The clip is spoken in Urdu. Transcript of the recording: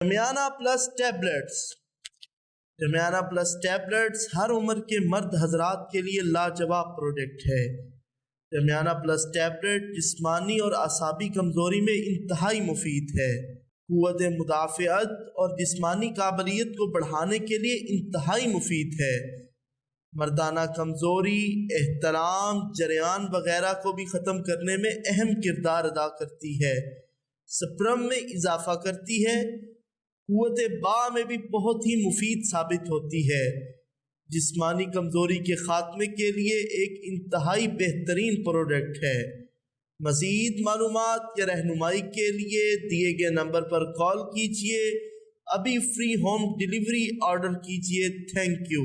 دمیانہ پلس ٹیبلٹس۔ دمیانہ پلس ٹیبلٹس ہر عمر کے مرد حضرات کے لیے لاجواب پروڈکٹ ہے۔ دمیانہ پلس ٹیبلٹ جسمانی اور اعصابی کمزوری میں انتہائی مفید ہے، قوت مدافعت اور جسمانی قابلیت کو بڑھانے کے لیے انتہائی مفید ہے، مردانہ کمزوری، احترام، جریان وغیرہ کو بھی ختم کرنے میں اہم کردار ادا کرتی ہے، سپرم میں اضافہ کرتی ہے، قوت با میں بھی بہت ہی مفید ثابت ہوتی ہے، جسمانی کمزوری کے خاتمے کے لیے ایک انتہائی بہترین پروڈکٹ ہے۔ مزید معلومات یا رہنمائی کے لیے دیے گئے نمبر پر کال کیجیے، ابھی فری ہوم ڈیلیوری آرڈر کیجیے۔ Thank you.